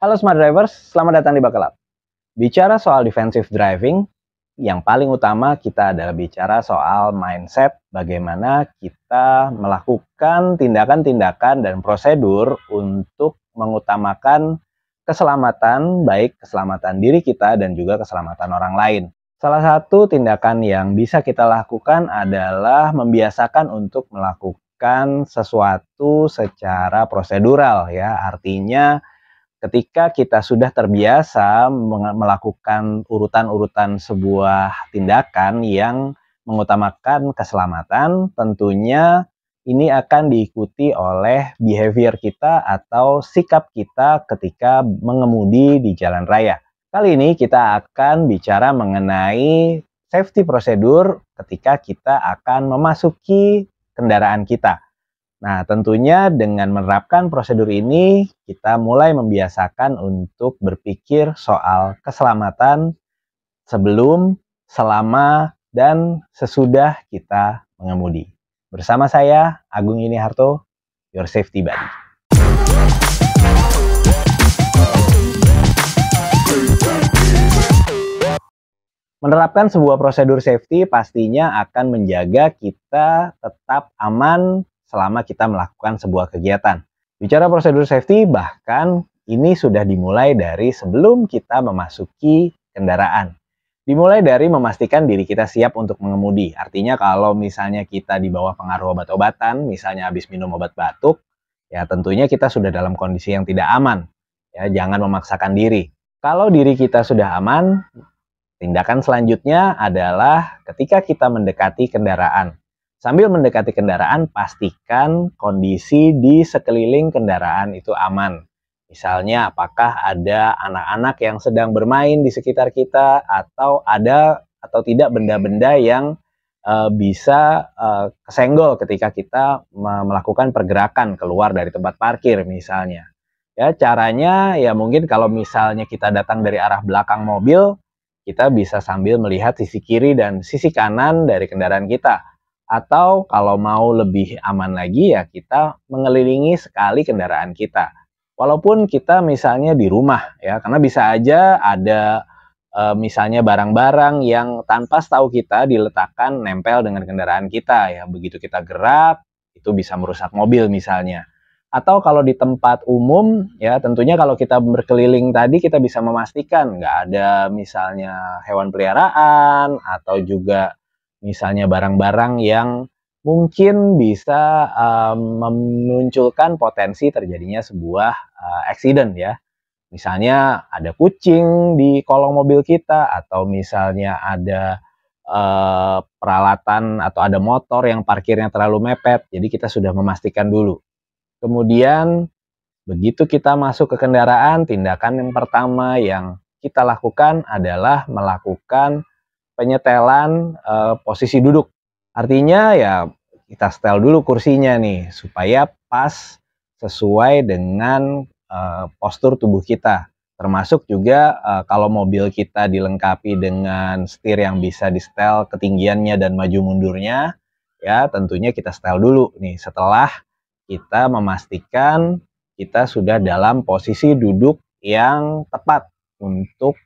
Halo Smart Drivers, selamat datang di Bakalap. Bicara soal defensive driving, yang paling utama kita adalah bicara soal mindset, bagaimana kita melakukan tindakan-tindakan dan prosedur untuk mengutamakan keselamatan, baik keselamatan diri kita dan juga keselamatan orang lain. Salah satu tindakan yang bisa kita lakukan adalah membiasakan untuk melakukan sesuatu secara prosedural ya, artinya ketika kita sudah terbiasa melakukan urutan-urutan sebuah tindakan yang mengutamakan keselamatan, tentunya ini akan diikuti oleh behavior kita atau sikap kita ketika mengemudi di jalan raya. Kali ini kita akan bicara mengenai safety prosedur ketika kita akan memasuki kendaraan kita. Nah, tentunya dengan menerapkan prosedur ini, kita mulai membiasakan untuk berpikir soal keselamatan sebelum, selama, dan sesudah kita mengemudi. Bersama saya, Agung Yuniharto, Your Safety Buddy. Menerapkan sebuah prosedur safety pastinya akan menjaga kita tetap aman selama kita melakukan sebuah kegiatan. Bicara prosedur safety, bahkan ini sudah dimulai dari sebelum kita memasuki kendaraan. Dimulai dari memastikan diri kita siap untuk mengemudi. Artinya kalau misalnya kita di bawah pengaruh obat-obatan, misalnya habis minum obat batuk, ya tentunya kita sudah dalam kondisi yang tidak aman. Ya, jangan memaksakan diri. Kalau diri kita sudah aman, tindakan selanjutnya adalah ketika kita mendekati kendaraan. Sambil mendekati kendaraan, pastikan kondisi di sekeliling kendaraan itu aman. Misalnya, apakah ada anak-anak yang sedang bermain di sekitar kita, atau ada atau tidak benda-benda yang bisa kesenggol ketika kita melakukan pergerakan keluar dari tempat parkir misalnya. Ya, caranya ya mungkin kalau misalnya kita datang dari arah belakang mobil, kita bisa sambil melihat sisi kiri dan sisi kanan dari kendaraan kita. Atau kalau mau lebih aman lagi ya kita mengelilingi sekali kendaraan kita. Walaupun kita misalnya di rumah ya, karena bisa aja ada misalnya barang-barang yang tanpa tahu kita diletakkan nempel dengan kendaraan kita ya. Begitu kita gerak itu bisa merusak mobil misalnya. Atau kalau di tempat umum ya tentunya kalau kita berkeliling tadi kita bisa memastikan nggak ada misalnya hewan peliharaan atau juga misalnya barang-barang yang mungkin bisa memunculkan potensi terjadinya sebuah accident ya. Misalnya ada kucing di kolong mobil kita atau misalnya ada peralatan atau ada motor yang parkirnya terlalu mepet. Jadi kita sudah memastikan dulu. Kemudian begitu kita masuk ke kendaraan, tindakan yang pertama yang kita lakukan adalah melakukan penyetelan posisi duduk. Artinya ya kita setel dulu kursinya nih supaya pas sesuai dengan postur tubuh kita. Termasuk juga kalau mobil kita dilengkapi dengan setir yang bisa di-setel ketinggiannya dan maju mundurnya, ya tentunya kita setel dulu nih setelah kita memastikan kita sudah dalam posisi duduk yang tepat untuk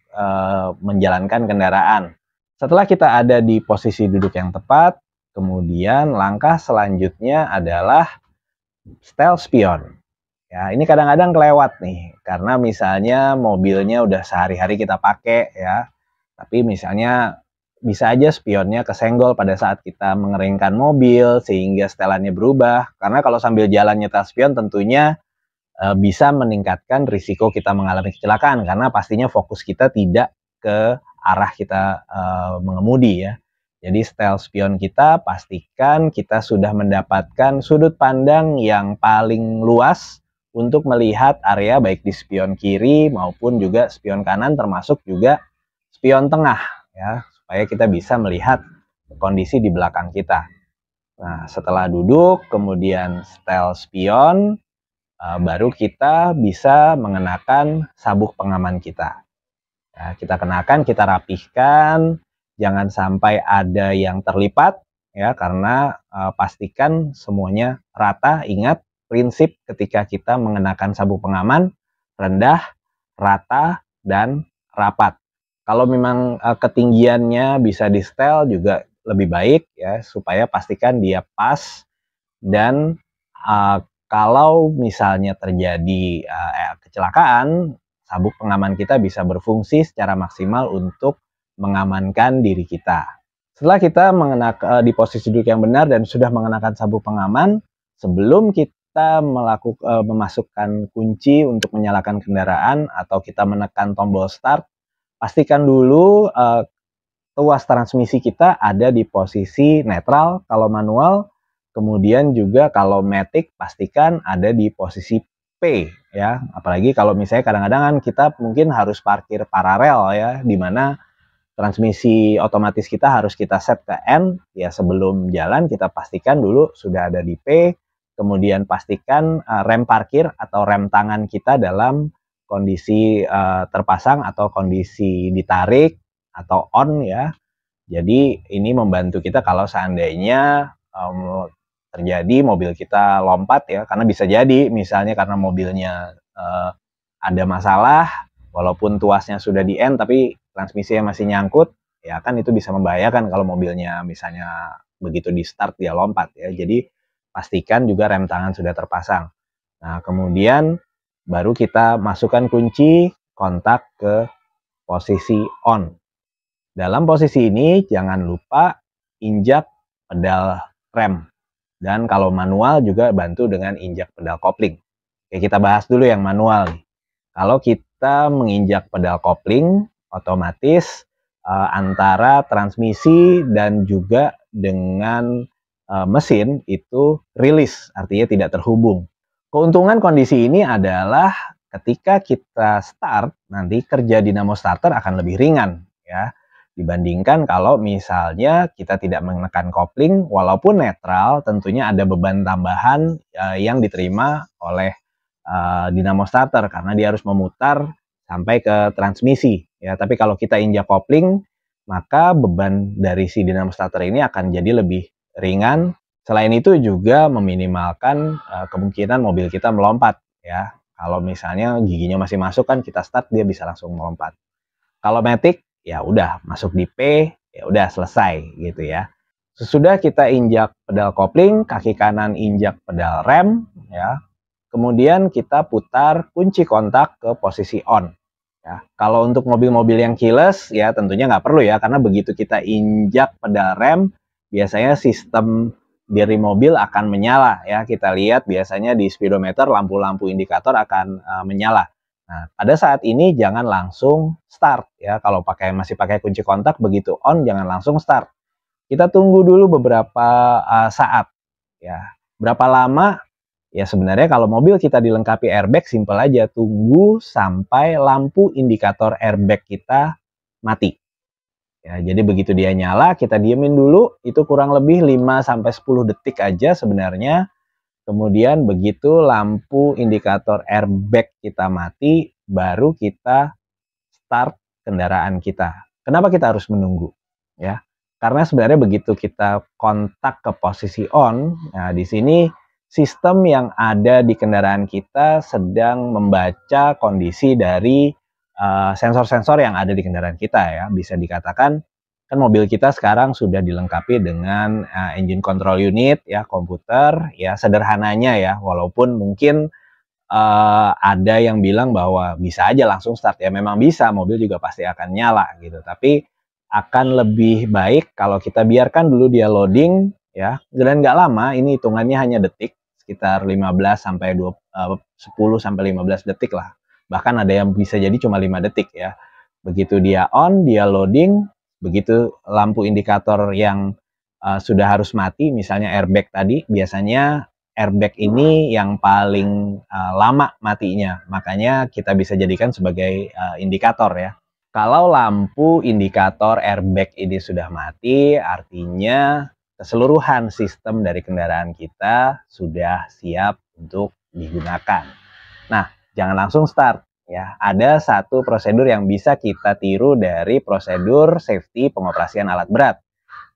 menjalankan kendaraan. Setelah kita ada di posisi duduk yang tepat, kemudian langkah selanjutnya adalah setel spion. Ya, ini kadang-kadang kelewat nih, karena misalnya mobilnya udah sehari-hari kita pakai ya, tapi misalnya bisa aja spionnya kesenggol pada saat kita mengeringkan mobil sehingga setelannya berubah. Karena kalau sambil jalan nyetel spion tentunya bisa meningkatkan risiko kita mengalami kecelakaan karena pastinya fokus kita tidak ke arah kita mengemudi ya. Jadi setel spion kita pastikan kita sudah mendapatkan sudut pandang yang paling luas untuk melihat area baik di spion kiri maupun juga spion kanan termasuk juga spion tengah ya supaya kita bisa melihat kondisi di belakang kita. Nah, setelah duduk kemudian setel spion baru kita bisa mengenakan sabuk pengaman kita. Nah, kita kenakan, kita rapihkan, jangan sampai ada yang terlipat ya karena pastikan semuanya rata. Ingat prinsip ketika kita mengenakan sabuk pengaman rendah, rata, dan rapat. Kalau memang ketinggiannya bisa di setel juga lebih baik ya, supaya pastikan dia pas dan kalau misalnya terjadi kecelakaan, sabuk pengaman kita bisa berfungsi secara maksimal untuk mengamankan diri kita. Setelah kita di posisi duduk yang benar dan sudah mengenakan sabuk pengaman, sebelum kita memasukkan kunci untuk menyalakan kendaraan atau kita menekan tombol start, pastikan dulu tuas transmisi kita ada di posisi netral kalau manual, kemudian juga kalau matic pastikan ada di posisi P ya. Apalagi kalau misalnya kadang-kadang kan kita mungkin harus parkir paralel ya, di mana transmisi otomatis kita harus kita set ke N ya, sebelum jalan kita pastikan dulu sudah ada di P, kemudian pastikan rem parkir atau rem tangan kita dalam kondisi terpasang atau kondisi ditarik atau on ya. Jadi ini membantu kita kalau seandainya terjadi mobil kita lompat ya, karena bisa jadi misalnya karena mobilnya ada masalah, walaupun tuasnya sudah di N tapi transmisinya masih nyangkut, ya kan itu bisa membahayakan kalau mobilnya misalnya begitu di start dia lompat ya. Jadi pastikan juga rem tangan sudah terpasang. Nah, kemudian baru kita masukkan kunci kontak ke posisi on. Dalam posisi ini jangan lupa injak pedal rem. Dan kalau manual juga bantu dengan injak pedal kopling. Oke, kita bahas dulu yang manual nih. Kalau kita menginjak pedal kopling, otomatis antara transmisi dan juga dengan mesin itu rilis, artinya tidak terhubung. Keuntungan kondisi ini adalah ketika kita start, nanti kerja dinamo starter akan lebih ringan ya, dibandingkan kalau misalnya kita tidak menekan kopling, walaupun netral tentunya ada beban tambahan yang diterima oleh dinamo starter karena dia harus memutar sampai ke transmisi ya. Tapi kalau kita injak kopling, maka beban dari si dinamo starter ini akan jadi lebih ringan. Selain itu juga meminimalkan kemungkinan mobil kita melompat ya. Kalau misalnya giginya masih masuk kan kita start dia bisa langsung melompat. Kalau matic ya udah masuk di P, ya udah selesai gitu ya. Sesudah kita injak pedal kopling, kaki kanan injak pedal rem ya. Kemudian kita putar kunci kontak ke posisi on. Ya, kalau untuk mobil-mobil yang keyless ya tentunya nggak perlu ya, karena begitu kita injak pedal rem biasanya sistem dari mobil akan menyala ya. Kita lihat biasanya di speedometer lampu-lampu indikator akan menyala. Nah, pada saat ini jangan langsung start ya. Kalau masih pakai kunci kontak, begitu on jangan langsung start. Kita tunggu dulu beberapa saat ya. Berapa lama? Ya sebenarnya kalau mobil kita dilengkapi airbag, simple aja, tunggu sampai lampu indikator airbag kita mati. Ya, jadi begitu dia nyala, kita diemin dulu, itu kurang lebih 5-10 detik aja sebenarnya. Kemudian begitu lampu indikator airbag kita mati, baru kita start kendaraan kita. Kenapa kita harus menunggu? Ya, karena sebenarnya begitu kita kontak ke posisi on, nah di sini sistem yang ada di kendaraan kita sedang membaca kondisi dari sensor-sensor yang ada di kendaraan kita ya. Bisa dikatakan kan mobil kita sekarang sudah dilengkapi dengan engine control unit ya, komputer ya, sederhananya ya, walaupun mungkin ada yang bilang bahwa bisa aja langsung start ya, memang bisa, mobil juga pasti akan nyala gitu, tapi akan lebih baik kalau kita biarkan dulu dia loading ya, dan nggak lama, ini hitungannya hanya detik, sekitar 10-15 detik lah, bahkan ada yang bisa jadi cuma 5 detik ya. Begitu dia on, dia loading, begitu lampu indikator yang sudah harus mati, misalnya airbag tadi, biasanya airbag ini yang paling lama matinya, makanya kita bisa jadikan sebagai indikator ya. Kalau lampu indikator airbag ini sudah mati, artinya keseluruhan sistem dari kendaraan kita sudah siap untuk digunakan. Nah, jangan langsung start ya. Ada satu prosedur yang bisa kita tiru dari prosedur safety pengoperasian alat berat,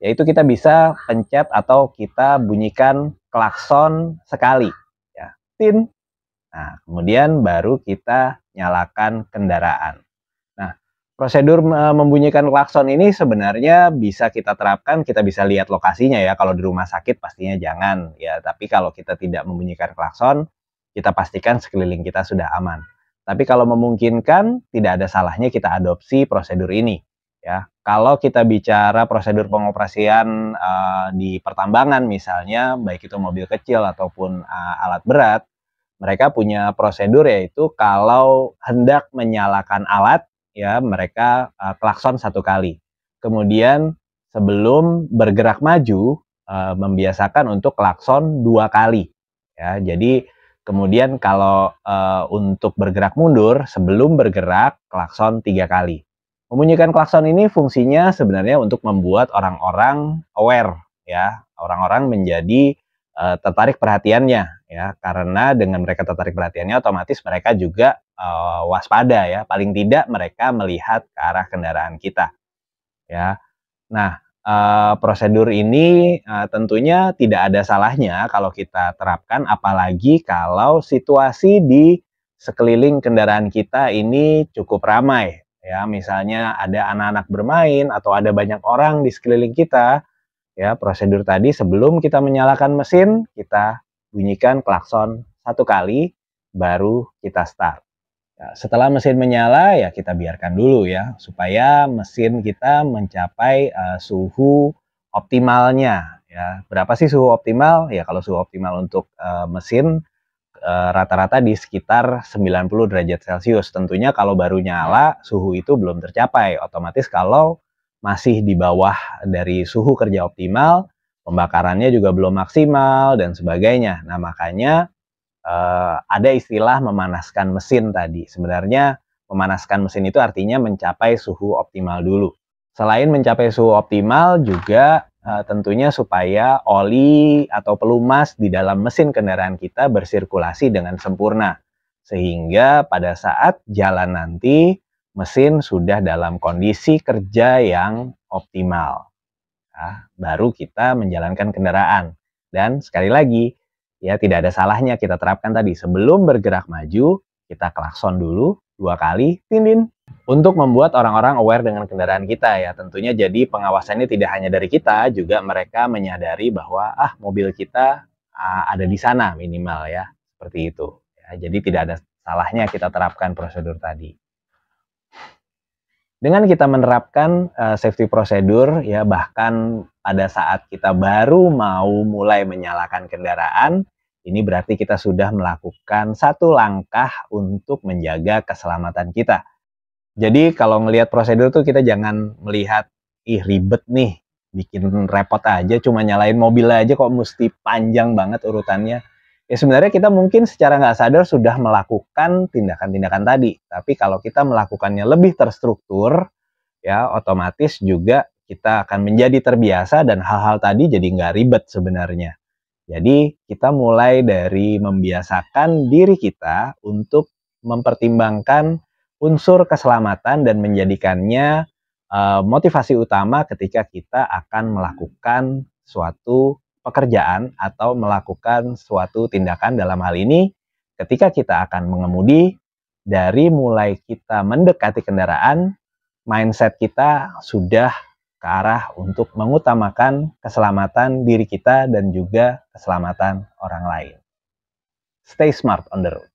yaitu kita bisa pencet atau kita bunyikan klakson sekali ya. Tin, Nah, kemudian baru kita nyalakan kendaraan. Nah, prosedur membunyikan klakson ini sebenarnya bisa kita terapkan, kita bisa lihat lokasinya ya. Kalau di rumah sakit pastinya jangan ya, tapi kalau kita tidak membunyikan klakson, kita pastikan sekeliling kita sudah aman. Tapi kalau memungkinkan, tidak ada salahnya kita adopsi prosedur ini ya. Kalau kita bicara prosedur pengoperasian di pertambangan misalnya, baik itu mobil kecil ataupun alat berat, mereka punya prosedur yaitu kalau hendak menyalakan alat ya mereka klakson 1 kali. Kemudian sebelum bergerak maju membiasakan untuk klakson 2 kali. Ya, jadi kemudian kalau untuk bergerak mundur sebelum bergerak klakson 3 kali. Membunyikan klakson ini fungsinya sebenarnya untuk membuat orang-orang aware ya, orang-orang menjadi tertarik perhatiannya ya, karena dengan mereka tertarik perhatiannya otomatis mereka juga waspada ya, paling tidak mereka melihat ke arah kendaraan kita ya. Nah, prosedur ini tentunya tidak ada salahnya kalau kita terapkan, apalagi kalau situasi di sekeliling kendaraan kita ini cukup ramai ya, misalnya ada anak-anak bermain atau ada banyak orang di sekeliling kita. Ya, prosedur tadi sebelum kita menyalakan mesin, kita bunyikan klakson 1 kali, baru kita start. Ya, setelah mesin menyala, ya kita biarkan dulu ya, supaya mesin kita mencapai suhu optimalnya. Ya, berapa sih suhu optimal? Ya, kalau suhu optimal untuk mesin rata-rata di sekitar 90 derajat Celcius. Tentunya kalau baru nyala, suhu itu belum tercapai. Otomatis kalau masih di bawah dari suhu kerja optimal, pembakarannya juga belum maksimal, dan sebagainya. Nah, makanya ada istilah memanaskan mesin tadi. Sebenarnya memanaskan mesin itu artinya mencapai suhu optimal dulu. Selain mencapai suhu optimal juga tentunya supaya oli atau pelumas di dalam mesin kendaraan kita bersirkulasi dengan sempurna. Sehingga pada saat jalan nanti mesin sudah dalam kondisi kerja yang optimal. Nah, baru kita menjalankan kendaraan. Dan sekali lagi, ya tidak ada salahnya kita terapkan tadi. Sebelum bergerak maju, kita klakson dulu 2 kali, tin. Untuk membuat orang-orang aware dengan kendaraan kita ya, tentunya jadi pengawasannya tidak hanya dari kita, juga mereka menyadari bahwa mobil kita ada di sana minimal ya, seperti itu. Ya, jadi tidak ada salahnya kita terapkan prosedur tadi. Dengan kita menerapkan safety prosedur ya, bahkan pada saat kita baru mau mulai menyalakan kendaraan, ini berarti kita sudah melakukan satu langkah untuk menjaga keselamatan kita. Jadi kalau ngelihat prosedur tuh kita jangan melihat, ih ribet nih, bikin repot aja, cuma nyalain mobil aja kok mesti panjang banget urutannya. Ya sebenarnya kita mungkin secara nggak sadar sudah melakukan tindakan-tindakan tadi. Tapi kalau kita melakukannya lebih terstruktur, ya otomatis juga kita akan menjadi terbiasa dan hal-hal tadi jadi nggak ribet sebenarnya. Jadi kita mulai dari membiasakan diri kita untuk mempertimbangkan unsur keselamatan dan menjadikannya motivasi utama ketika kita akan melakukan suatu pekerjaan atau melakukan suatu tindakan. Dalam hal ini ketika kita akan mengemudi, dari mulai kita mendekati kendaraan, mindset kita sudah ke arah untuk mengutamakan keselamatan diri kita dan juga keselamatan orang lain. Stay smart on the road.